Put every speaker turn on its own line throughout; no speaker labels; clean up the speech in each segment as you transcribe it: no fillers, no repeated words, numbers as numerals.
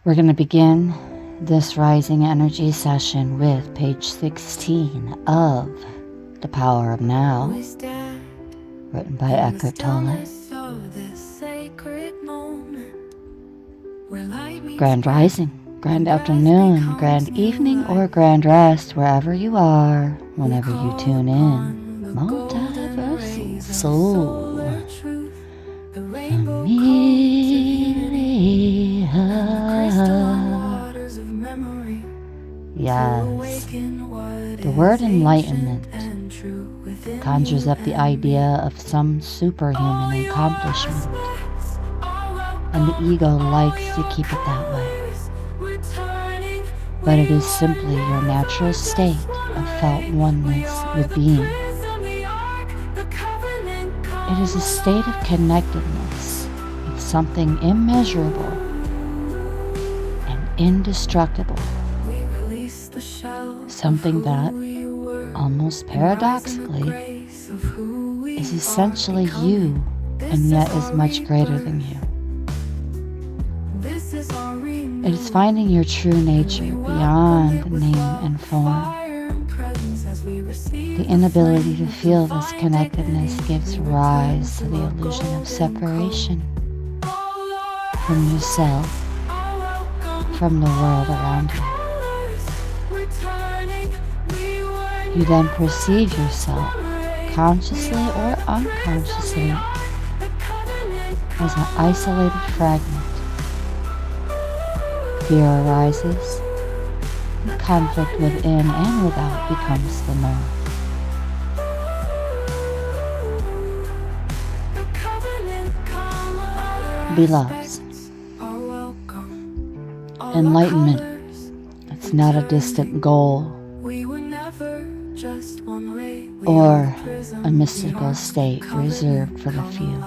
We're going to begin this rising energy session with page 16 of The Power of Now, written by Tolle. Grand rising, grand afternoon, grand evening, or grand rest, wherever you are, whenever you tune in. Multiversal Soul. Yes, the word enlightenment conjures up the idea of some superhuman accomplishment, and the ego likes to keep it that way. But it is simply your natural state of felt oneness with being. It is a state of connectedness with something immeasurable and indestructible. Something that, almost paradoxically, is essentially you and yet is much greater than you. It is finding your true nature beyond name and form. The inability to feel this connectedness gives rise to the illusion of separation from yourself, from the world around you. You then perceive yourself, consciously or unconsciously, as an isolated fragment. Fear arises, and conflict within and without becomes the norm. Beloveds, enlightenment, it's not a distant goal or a mystical state reserved for the few.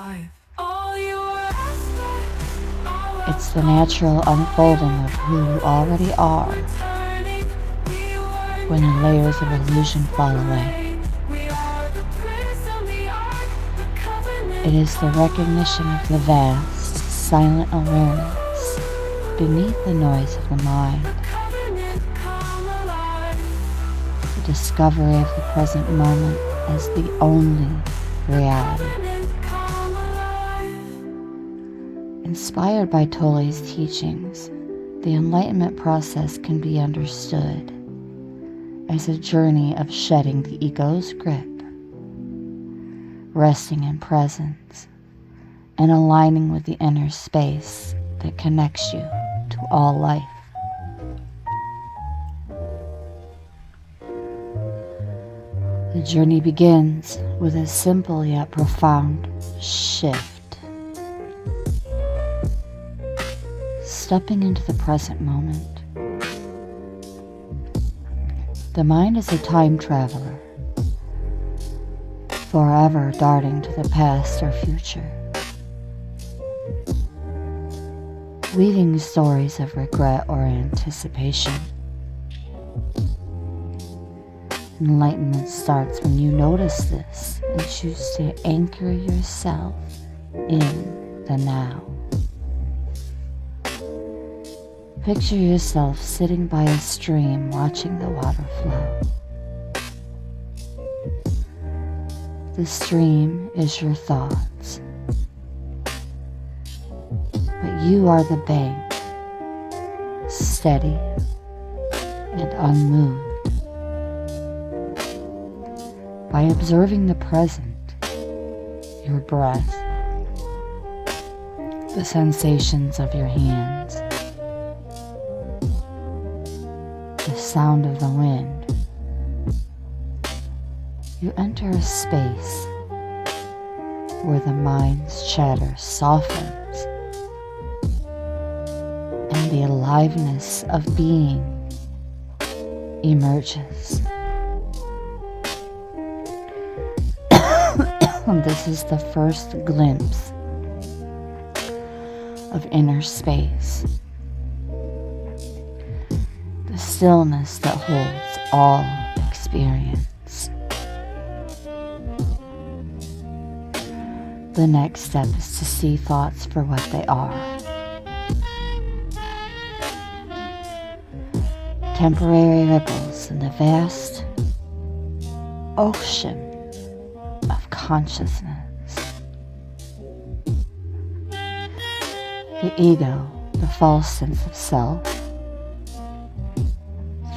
It's the natural unfolding of who you already are when the layers of illusion fall away. It is the recognition of the vast, silent awareness beneath the noise of the mind. The discovery of the present moment as the only reality. Inspired by Tolle's teachings, the enlightenment process can be understood as a journey of shedding the ego's grip, resting in presence, and aligning with the inner space that connects you to all life. The journey begins with a simple yet profound shift. Stepping into the present moment. The mind is a time traveler, forever darting to the past or future, weaving stories of regret or anticipation. Enlightenment starts when you notice this and choose to anchor yourself in the now. Picture yourself sitting by a stream watching the water flow. The stream is your thoughts, but you are the bank, steady and unmoved. By observing the present, your breath, the sensations of your hands, the sound of the wind, you enter a space where the mind's chatter softens and the aliveness of being emerges. This is the first glimpse of inner space, the stillness that holds all experience. The next step is to see thoughts for what they are. temporary ripples in the vast ocean of consciousness. The ego, the false sense of self,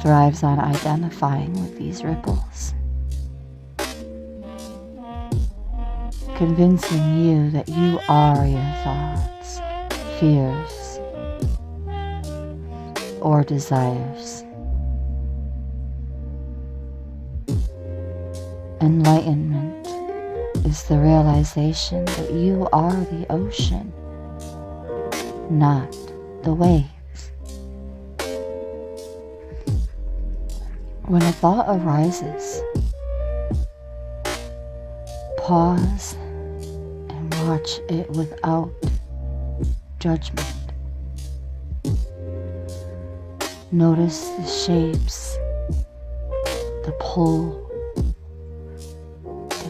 thrives on identifying with these ripples, convincing you that you are your thoughts, fears, or desires. Enlightenment is the realization that you are the ocean, not the waves. When a thought arises, pause and watch it without judgment. Notice the shapes, the pull.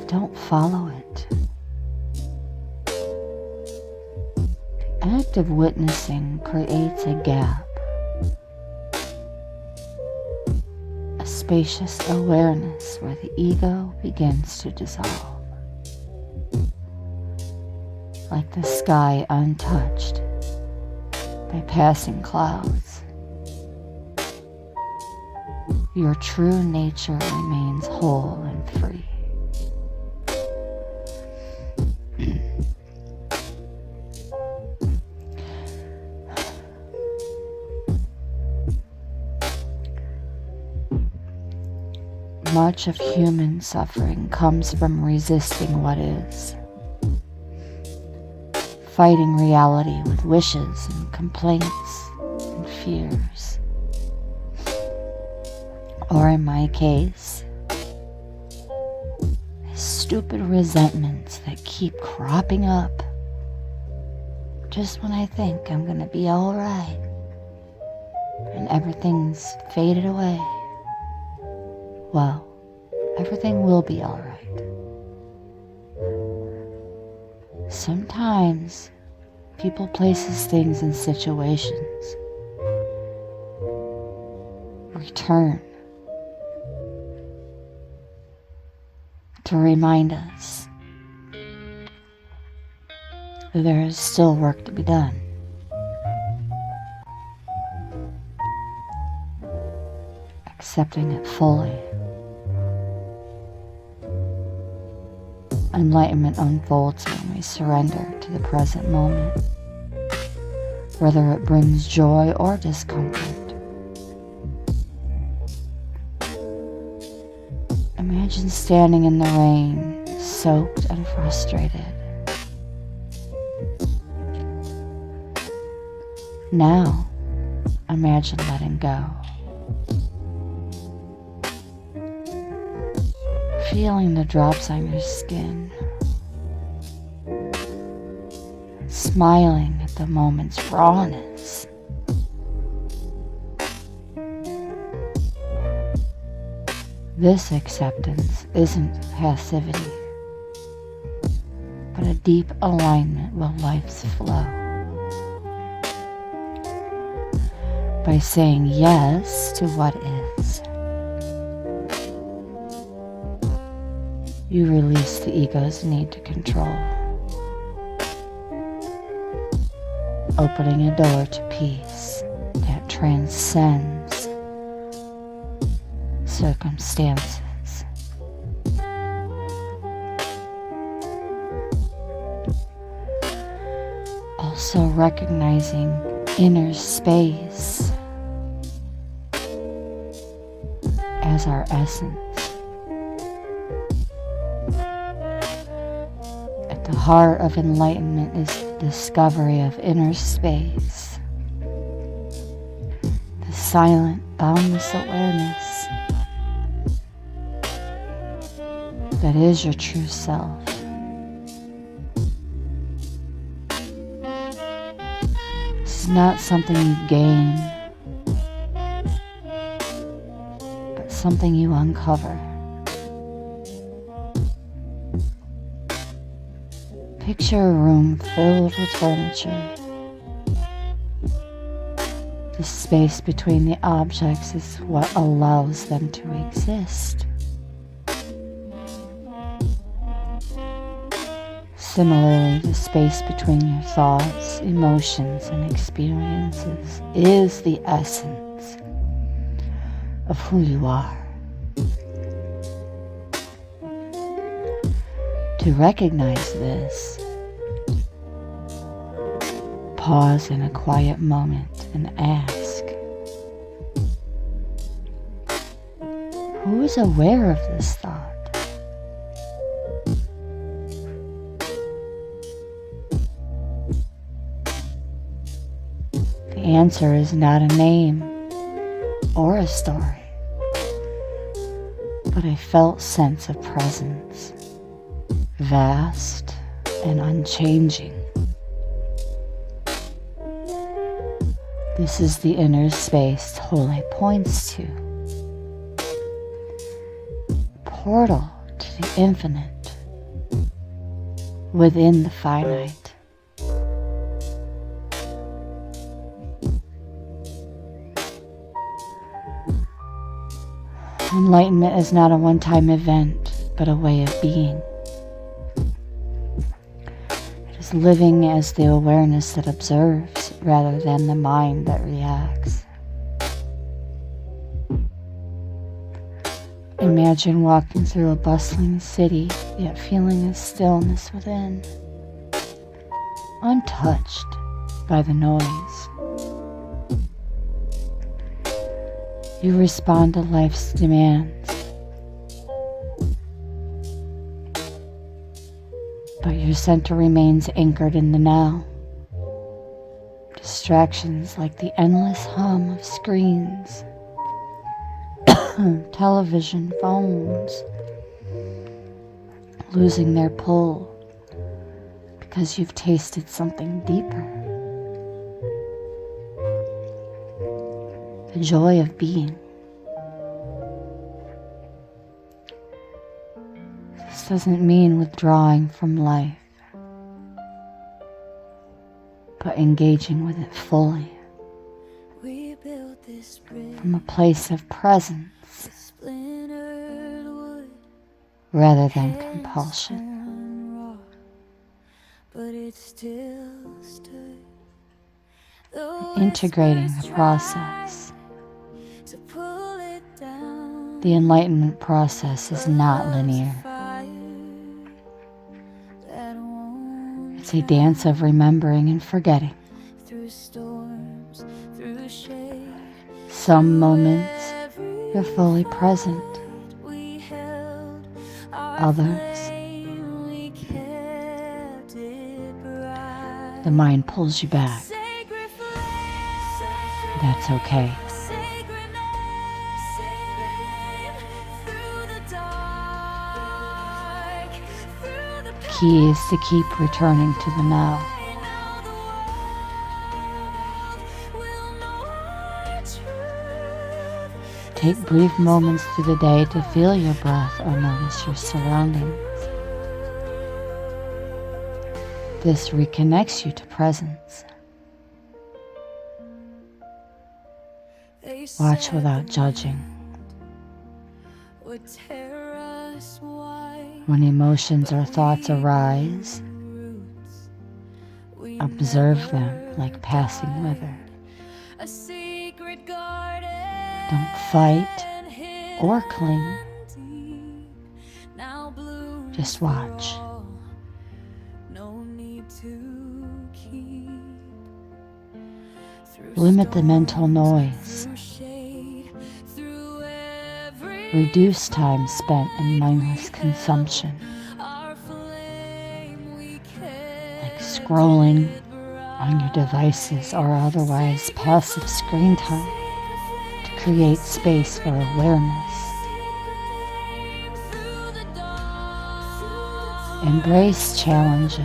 Don't follow it. The act of witnessing creates a gap, a spacious awareness where the ego begins to dissolve, like the sky untouched by passing clouds. Your true nature remains whole and free. Much of human suffering comes from resisting what is, fighting reality with wishes and complaints and fears. Or in my case, stupid resentments that keep cropping up just when I think I'm gonna be alright and everything's faded away. Well, everything will be alright. Sometimes people, places, things, and situations return to remind us that there is still work to be done. Accepting it fully. Enlightenment unfolds when we surrender to the present moment, whether it brings joy or discomfort. Imagine standing in the rain, soaked and frustrated. Now, imagine letting go. Feeling the drops on your skin. Smiling at the moment's rawness. This acceptance isn't passivity, but a deep alignment with life's flow. By saying yes to what is, you release the ego's need to control, opening a door to peace that transcends circumstances. Also recognizing inner space as our essence. At the heart of enlightenment is the discovery of inner space, the silent, boundless awareness that is your true self. This is not something you gain, but something you uncover. Picture a room filled with furniture. The space between the objects is what allows them to exist. Similarly, the space between your thoughts, emotions, and experiences is the essence of who you are. To recognize this, pause in a quiet moment and ask, who is aware of this thought? The answer is not a name or a story, but a felt sense of presence, vast and unchanging. This is the inner space Tolle points to. Portal to the infinite within the finite. Enlightenment is not a one-time event, but a way of being. It is living as the awareness that observes rather than the mind that reacts. Imagine walking through a bustling city, yet feeling a stillness within, untouched by the noise. You respond to life's demands, but your center remains anchored in the now. Distractions like the endless hum of screens, television, phones, losing their pull because you've tasted something deeper. The joy of being. This doesn't mean withdrawing from life, but engaging with it fully, from a place of presence rather than compulsion. Integrating the process. The enlightenment process is not linear. It's a dance of remembering and forgetting. Some moments you're fully present. Others, the mind pulls you back. That's okay. Key is to keep returning to the now. Take brief moments through the day to feel your breath or notice your surroundings. This reconnects you to presence. Watch without judging. When emotions or thoughts arise, observe them like passing weather. Don't fight or cling. Just watch. Limit the mental noise. Reduce time spent in mindless consumption, like scrolling on your devices or otherwise passive screen time, to create space for awareness. Embrace challenges.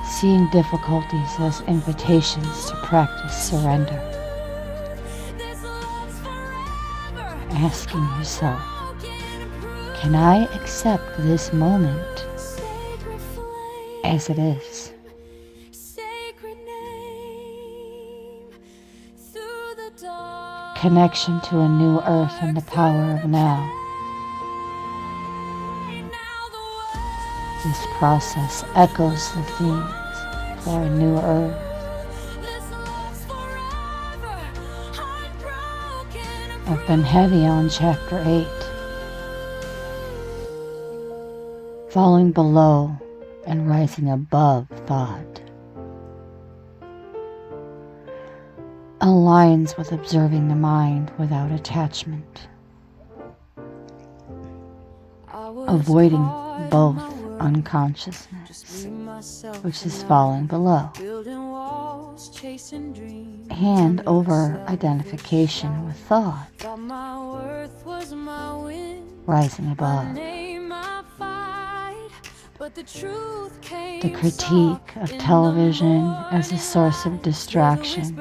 Seeing difficulties as invitations to practice surrender. Asking yourself, can I accept this moment as it is? connection to a new earth and the power of now. This process echoes the themes for a new earth. I've been heavy on chapter 8, falling below and rising above thought. Aligns with observing the mind without attachment, avoiding both unconsciousness, which is falling below, and over identification with thought, rising above. The critique of television as a source of distraction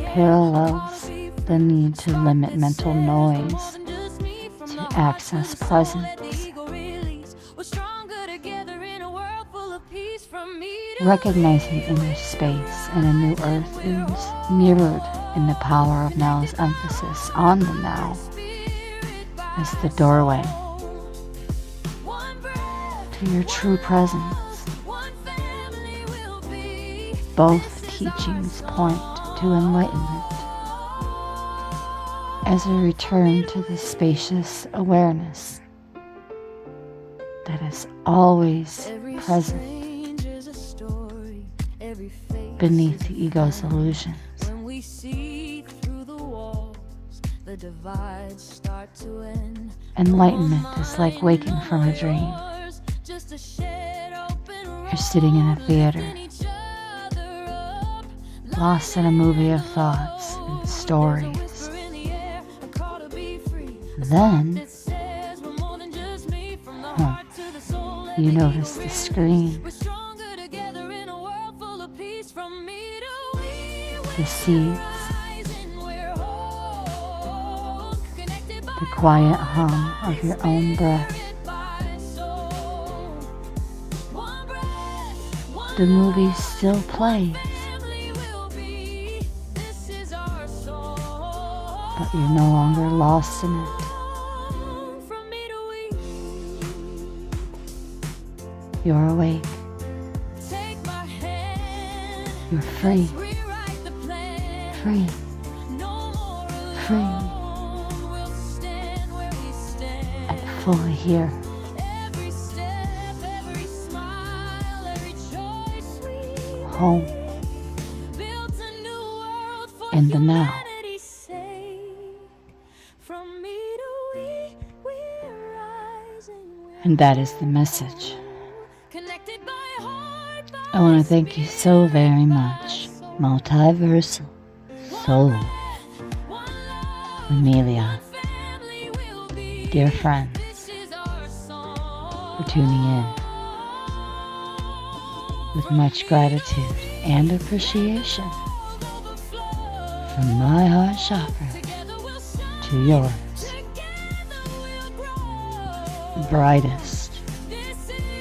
parallels the need to limit mental noise to access presence. Recognizing inner space and a new earth is mirrored in the power of now's emphasis on the now as the doorway to your true presence. Both teachings point to enlightenment as a return to the spacious awareness that is always present beneath the ego's illusions. Enlightenment is like waking from a dream. You're sitting in a theater, lost in a movie of thoughts and stories. Then, you notice the screen, the seeds, the quiet hum of your own breath. The movie still plays, but you're no longer lost in it. You're awake. You're free. Free. Free. And fully here. Home. In the now. And that is the message. I want to thank you so very much, Multiversal Soul, Amelia, dear friends, for tuning in. With much gratitude and appreciation from my heart chakra to yours. Brightest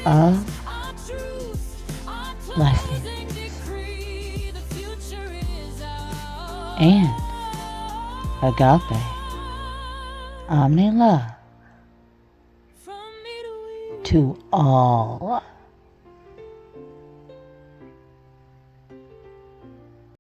of blessings and agape omni love to all.